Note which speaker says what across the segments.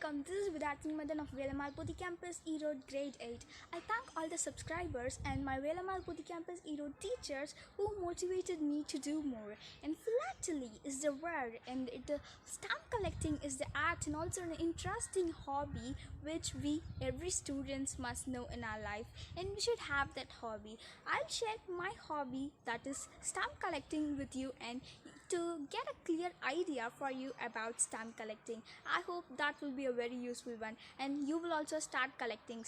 Speaker 1: welcome. This is Madan of Velamalpudi Campus, E-Road Grade 8. I thank all the subscribers and my Velamalpudi Campus E-Road teachers who motivated me to do more. And philately is the word, and the stamp collecting is the art and also an interesting hobby which every students must know in our life, and we should have that hobby. I'll share my hobby, that is stamp collecting, with you, and to get a clear idea for you about stamp collecting. I hope that will be a very useful one, and you will also start collecting.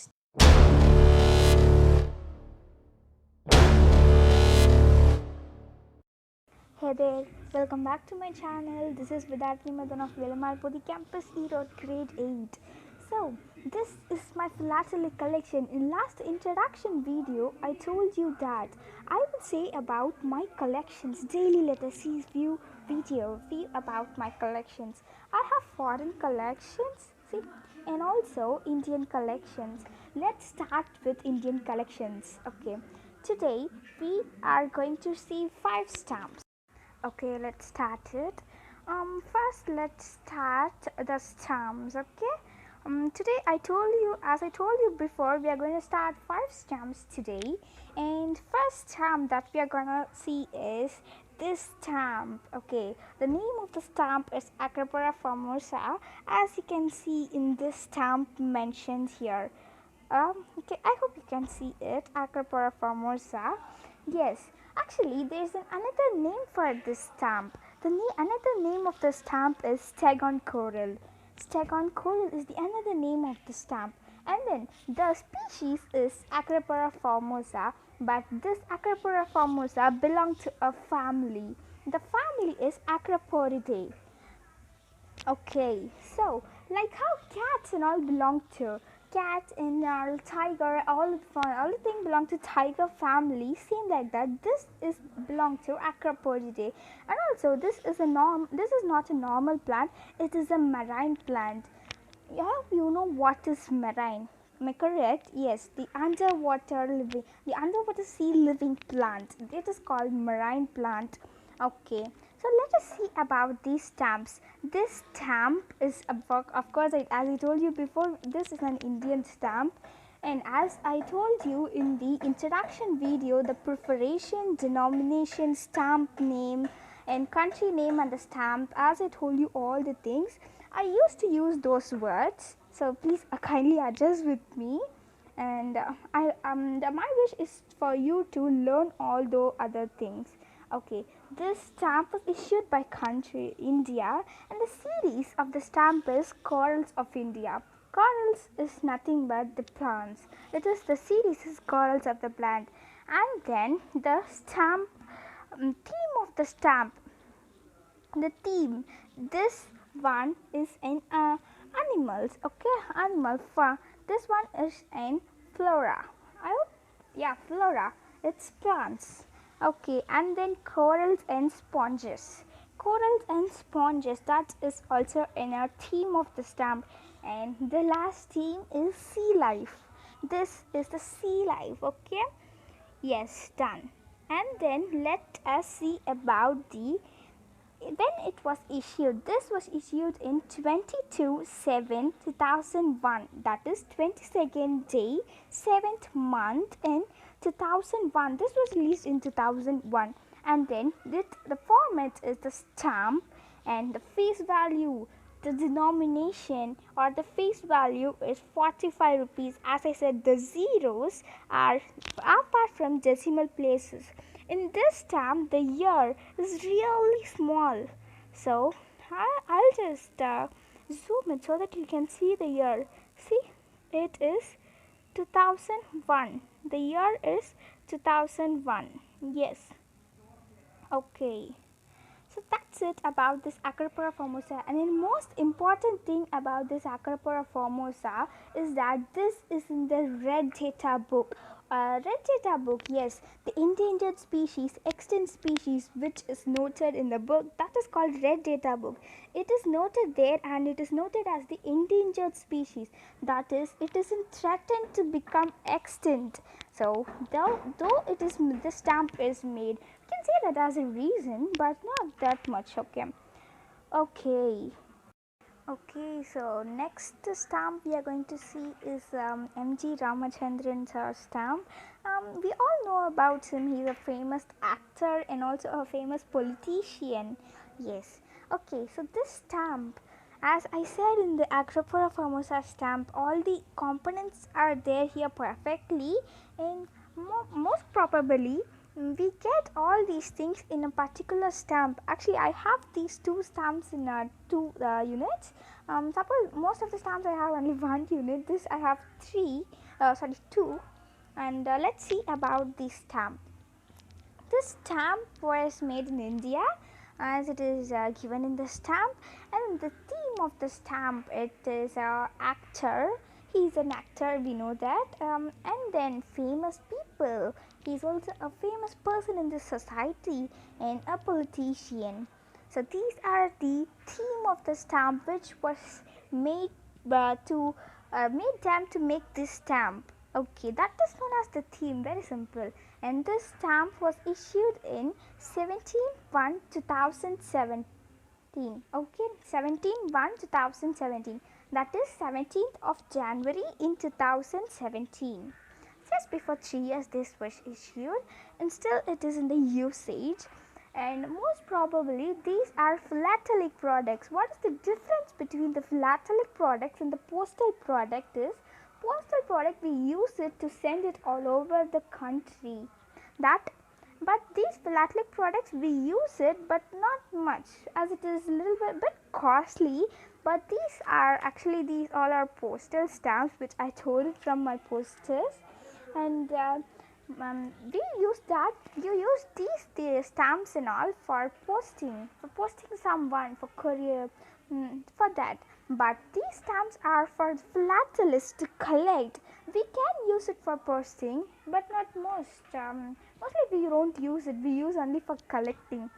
Speaker 1: Hey there, welcome back to my channel. This is Madan of Velamalpudi Campus, E-Road Grade 8. So, this is my Philatelic collection. In last introduction video, I told you that I will say about my collections. Daily let us see view about my collections. I have foreign collections, see, and also Indian collections. Let's start with Indian collections. Okay, today we are going to see 5 stamps. Okay, let's start it. First let's start the stamps. Okay, today as I told you before, we are going to start 5 stamps today, and first stamp that we are gonna see is this stamp. Okay, the name of the stamp is Acropora formosa, as you can see in this stamp mentioned here. Okay, I hope you can see it, Acropora formosa. Yes, actually there is another name for this stamp. Another name of the stamp is Staghorn Coral. Staghorn Coral is the another name of the stamp, and then the species is Acropora formosa, but this Acropora formosa belongs to a family. The family is Acroporidae. Okay, so like how cats and all belong to cat and tiger, all the things belong to tiger family. Same like that, this is belong to Acroporidae, and also this is not a normal plant. It is a marine plant. Yeah, you know what is marine? Am I correct? Yes, the underwater sea living plant. It is called marine plant. Okay, so let us see about these stamps. This stamp is of course, as I told you before, this is an Indian stamp, and as I told you in the introduction video, the perforation, denomination, stamp name and country name and the stamp, as I told you all the things, I used to use those words, so please kindly adjust with me. And my wish is for you to learn all the other things. Okay, this stamp was issued by country India, and the series of the stamp is Corals of India. Corals is nothing but the plants. It is the series is Corals of the plant, and then the stamp theme of the stamp. The theme, this one is in animals. Okay, animal. This one is in flora. I hope, yeah, flora. It's plants. Okay, and then corals and sponges. Corals and sponges, that is also in our theme of the stamp. And the last theme is sea life. This is the sea life. Okay, yes, done. And then let us see about the when it was issued. This was issued in 22/7/2001, that is 22nd day 7th month in 2001. This was released in 2001, and then the format is the stamp, and the face value, the denomination or the face value is 45 rupees. As I said, the zeros are apart from decimal places. In this stamp, the year is really small, so I'll just zoom it so that you can see the year. See, it is 2001. The year is 2001. Yes. Okay. So that's it about this Acropora formosa, and the most important thing about this Acropora formosa is that this is in the red data book. Red data book, yes, the endangered species, extinct species, which is noted in the book, that is called red data book. It is noted there, and it is noted as the endangered species. That is, it isn't threatened to become extinct. So though it is, the stamp is made, you can say that as a reason, but not that much. Okay. Okay, so next stamp we are going to see is MG Ramachandran's stamp. We all know about him. He's a famous actor and also a famous politician. Yes. Okay, so this stamp, as I said in the Acropora formosa stamp, all the components are there here perfectly, and most probably we get all these things in a particular stamp. Actually, I have these two stamps in two units. Suppose most of the stamps I have only one unit. This I have two. And let's see about this stamp. This stamp was made in India, as it is given in the stamp, and the theme of the stamp, it is actor. He is an actor, we know that, and then famous people. He is also a famous person in this society and a politician. So these are the theme of the stamp, which was made to made them to make this stamp. Okay, that is known as the theme. Very simple. And this stamp was issued in 17/1/2017. Okay, 17/1/2017. That is 17th of January in 2017. Just before 3 years this was issued, and still it is in the usage. And most probably these are philatelic products. What is the difference between the philatelic products and the postal product is, postal product we use it to send it all over the country. But these philatelic products we use it but not much, as it is a little bit costly. But these all are postal stamps, which I told it from my posters. And we use that, you use these stamps and all for posting someone, for courier, for that. But these stamps are for philatelists to collect. We can use it for posting, but not most. Mostly we don't use it, we use only for collecting.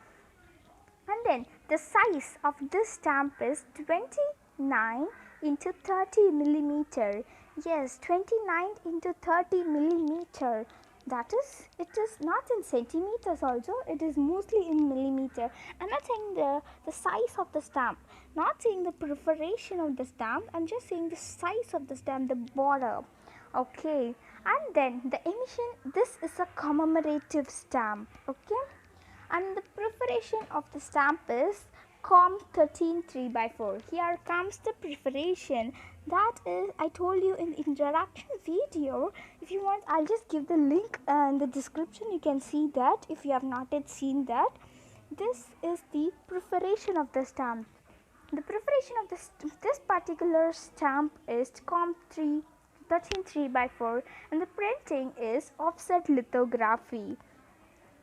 Speaker 1: And then the size of this stamp is 29 into 30 millimeter. Yes, 29 into 30 millimeter. That is, it is not in centimeters also, it is mostly in millimeter. I'm not saying the size of the stamp, not saying the perforation of the stamp, I'm just saying the size of the stamp, the border. Okay, and then the emission, this is a commemorative stamp. Okay, and the perforation of the stamp is Com 13 3/4. Here comes the perforation. That is, I told you in the introduction video. If you want, I'll just give the link in the description. You can see that if you have not yet seen that. This is the perforation of the stamp. The perforation of this particular stamp is Com 13 3/4, and the printing is offset lithography.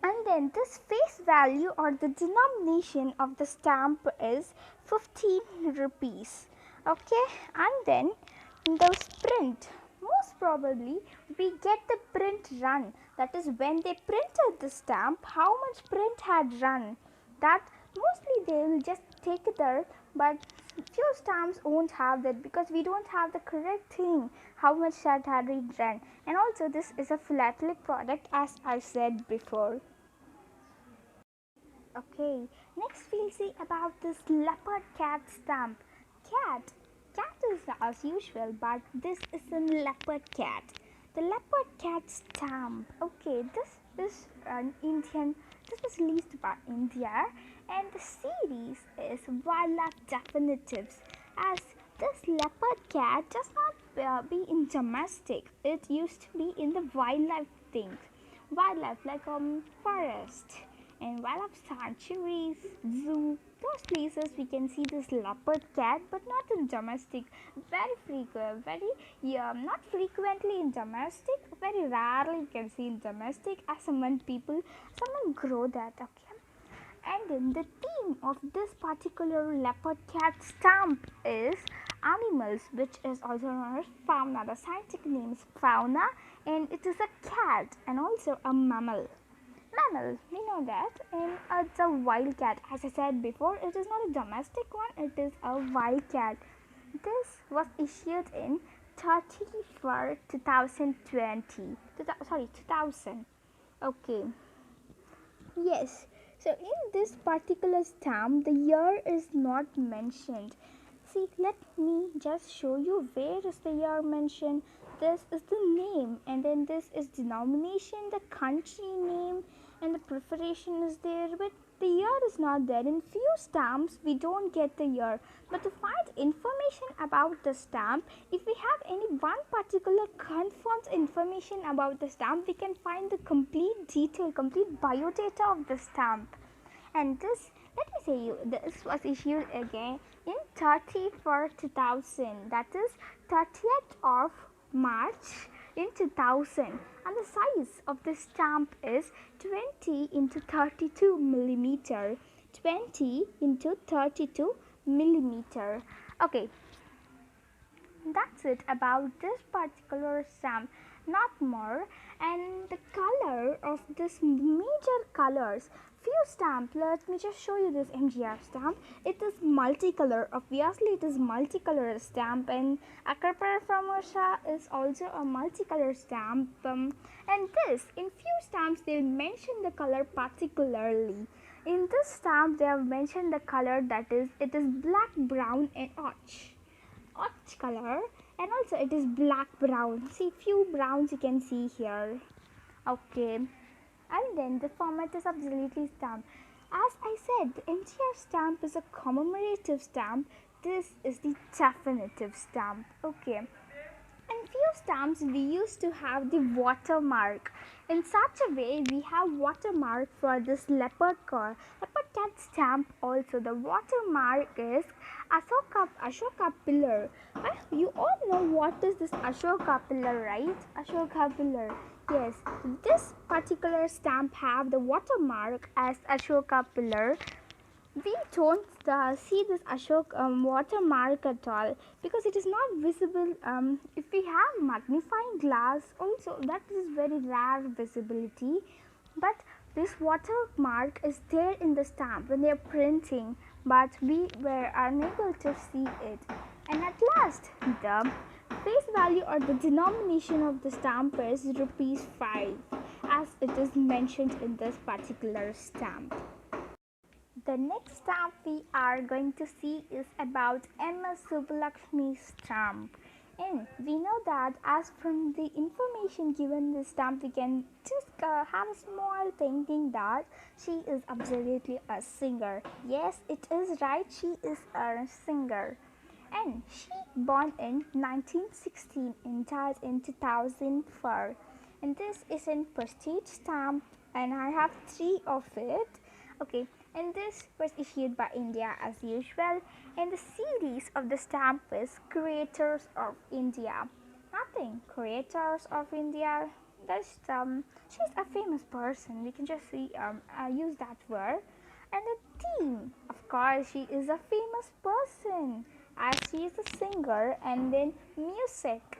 Speaker 1: And then this face value or the denomination of the stamp is 15 rupees. Okay, and then the print, most probably we get the print run, that is when they printed the stamp, how much print had run. That mostly they will just take it there, but few stamps won't have that, because we don't have the correct thing how much that had run. And also this is a philatelic product, as I said before. Okay, next we'll see about this leopard cat stamp. Cat is as usual, but this is a leopard cat. The leopard cat stamp. Okay, this is an Indian. This was released by India, and the series is Wildlife Definitives. As this leopard cat does not be in domestic. It used to be in the wildlife things. Wildlife like forest and wildlife sanctuaries, zoo, those places we can see this leopard cat, but not in domestic. Very frequent, not frequently in domestic. Very rarely you can see in domestic, as someone grow that. Okay. And then the theme of this particular leopard cat stamp is animals, which is also known as fauna. The scientific name is fauna, and it is a cat and also a mammal. We know that, and it's a wild cat. As I said before, it is not a domestic one, it is a wild cat. This was issued in 30 for 2020. 2000. Okay. Yes. So in this particular stamp, the year is not mentioned. See, let me just show you where is the year mentioned. This is the name, and then this is denomination, the country name, and the perforation is there, but the year is not there. In few stamps we don't get the year, but to find information about the stamp, if we have any one particular confirmed information about the stamp, we can find the complete detail, complete biodata of the stamp. And this, let me say you, this was issued again in 2000, that is 30th of March in 2000, and the size of the stamp is 20 into 32 millimeter. 20 into 32 millimeter. Okay, that's it about this particular stamp, not more. And the color of this major colors, few stamp, let me just show you this MGR stamp. It is multicolor, obviously it is multicolor stamp, and Acropora formosa is also a multicolor stamp. And this, in few stamps they mention the color particularly. In this stamp they have mentioned the color, that is, it is black, brown and orange color, and also it is black brown. See, few browns you can see here. Okay, and then the format is absolutely stamp. As I said, the MGR stamp is a commemorative stamp. This is the definitive stamp. Okay, in few stamps we used to have the watermark. In such a way we have watermark for this leopard cat stamp also. The watermark is Ashoka pillar. You all know what is this Ashoka pillar, right? Ashoka pillar. Yes, this particular stamp have the watermark as Ashoka pillar. We don't see this Ashok watermark at all because it is not visible. If we have magnifying glass also, that is very rare visibility, but this watermark is there in the stamp when they are printing, but we were unable to see it. And at last, the face value or the denomination of the stamp is ₹5, as it is mentioned in this particular stamp. The next stamp we are going to see is about MS Subbulakshmi stamp. And we know that as from the information given in the stamp, we can just have a small thinking that she is absolutely a singer. Yes, it is right, she is a singer. And she born in 1916 and died in 2004. And this is in prestige stamp, and I have 3 of it. Okay, and this was issued by India as usual, and the series of the stamp is Creators of India. Nothing, Creators of India, just she's a famous person, we can just see use that word. And the theme, of course, she is a famous person as she is a singer. And then music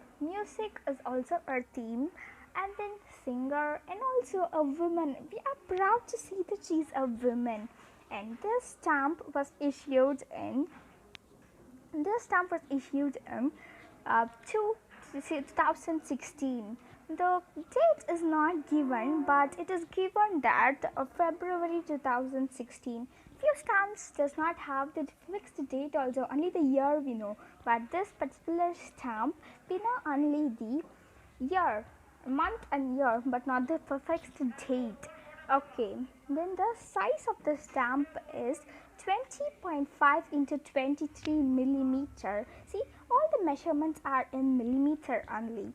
Speaker 1: is also her theme, and then singer, and also a woman. We are proud to see that she is a woman. And this stamp was issued in 2016. The date is not given, but it is given that February 2016. Few stamps does not have the fixed date also, only the year we know, but this particular stamp we know only the year, month and year, but not the perfect date. Okay, then the size of the stamp is 20.5 into 23 millimeter. See, all the measurements are in millimeter only.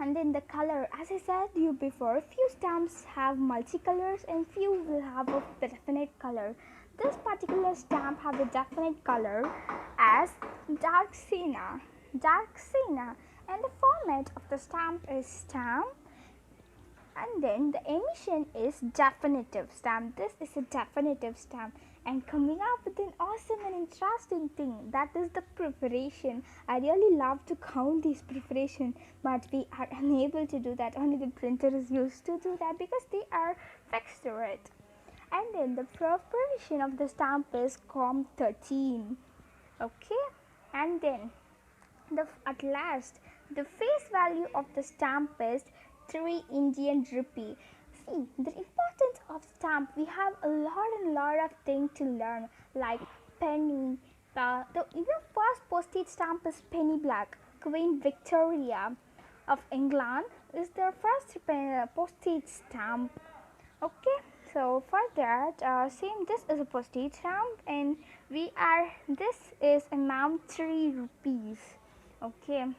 Speaker 1: And then the color, as I said you before, few stamps have multicolors and few will have a definite color. This particular stamp have a definite color as dark sienna, and the format of the stamp is stamp. And then the emission is definitive stamp. This is a definitive stamp. And coming up with an awesome and interesting thing, that is the perforation. I really love to count these perforation, but we are unable to do that. Only the printer is used to do that because they are fixed to it. And then the perforation of the stamp is Com13. Okay, and then at last the face value of the stamp is 3 Indian rupee. See, the importance of stamp, we have a lot of things to learn, like penny, The first postage stamp is penny black. Queen Victoria of England is their first postage stamp. Okay, so for that, same, this is a postage stamp, and this is amount 3 rupees. Okay.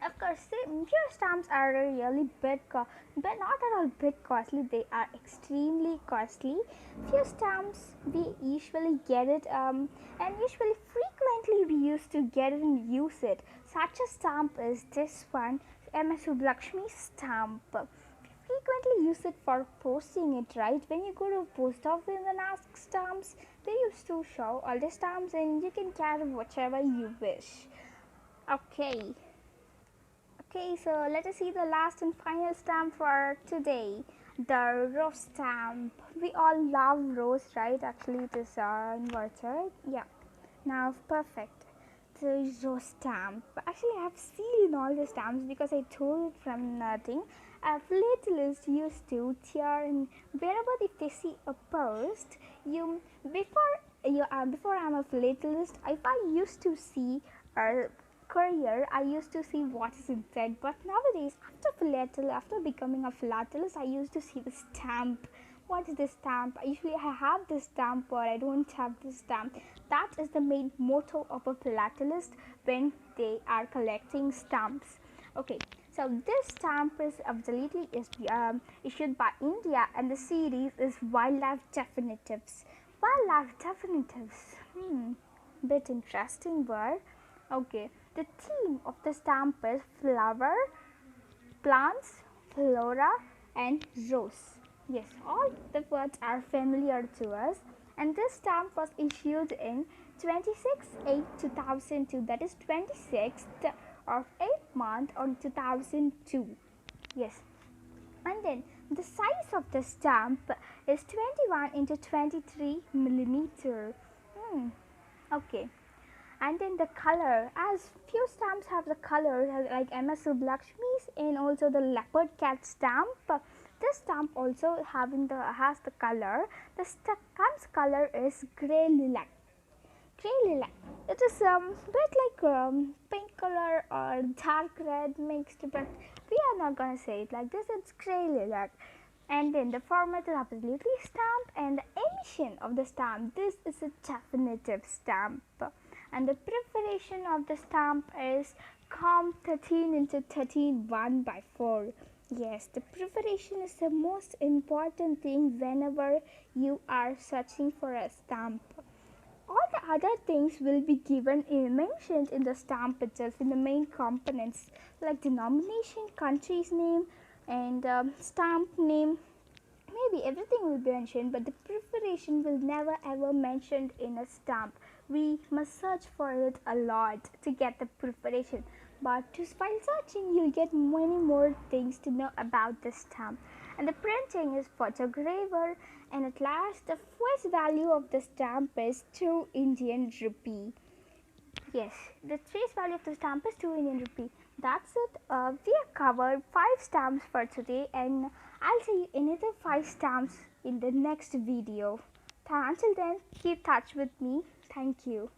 Speaker 1: Of course, pure stamps are really but not at all bit costly. They are extremely costly. Few stamps we usually get it, and usually frequently we used to get it and use it. Such a stamp is this one, MS Lakshmi stamp. We frequently use it for posting it, right? When you go to post office and ask stamps, they used to show all the stamps, and you can carry whichever you wish. Okay. Okay, so let us see the last and final stamp for today, the rose stamp. We all love rose, right? Actually, it is inverted. Yeah, now perfect. The rose stamp. Actually, I have seen all the stamps because I told it from nothing. A philatelist used to tear, and wherever if they see a post, before I'm a philatelist, if I used to see a courier, I used to see what is inside, but nowadays after becoming a philatelist, I used to see the stamp. What is this stamp? Usually I have this stamp or I don't have this stamp. That is the main motto of a philatelist when they are collecting stamps. Okay, so this stamp is absolutely issued by India, and the series is Wildlife Definitives. Wildlife Definitives, bit interesting word. Okay, the theme of the stamp is flower, plants, flora, and rose. Yes, all the words are familiar to us, and this stamp was issued in 26/8/2002, that is 26th of 8th month on 2002. Yes, and then the size of the stamp is 21 into 23 millimeter. Okay, and then the color, as few stamps have the color like MS Lakshmi's and also the leopard cat stamp. This stamp also has the color. The stamp's color is grey lilac. It is bit like pink color or dark red mixed, but we are not gonna say it like this. It's grey lilac. And then the format is absolutely stamp, and the emission of the stamp. This is a definitive stamp, and the perforation of the stamp is com 13 into 13 1/4. Yes, the perforation is the most important thing whenever you are searching for a stamp. All the other things will be mentioned in the stamp itself, in the main components like denomination, country's name, and stamp name. Maybe everything will be mentioned, but the perforation will never ever mentioned in a stamp. We must search for it a lot to get the perforation, but while searching you'll get many more things to know about the stamp. And the printing is photograver, and at last the face value of the stamp is 2 Indian rupee. Yes, the face value of the stamp is 2 Indian rupee. That's it. We have covered 5 stamps for today, and I'll see you another 5 stamps in the next video. Until then, keep touch with me. Thank you.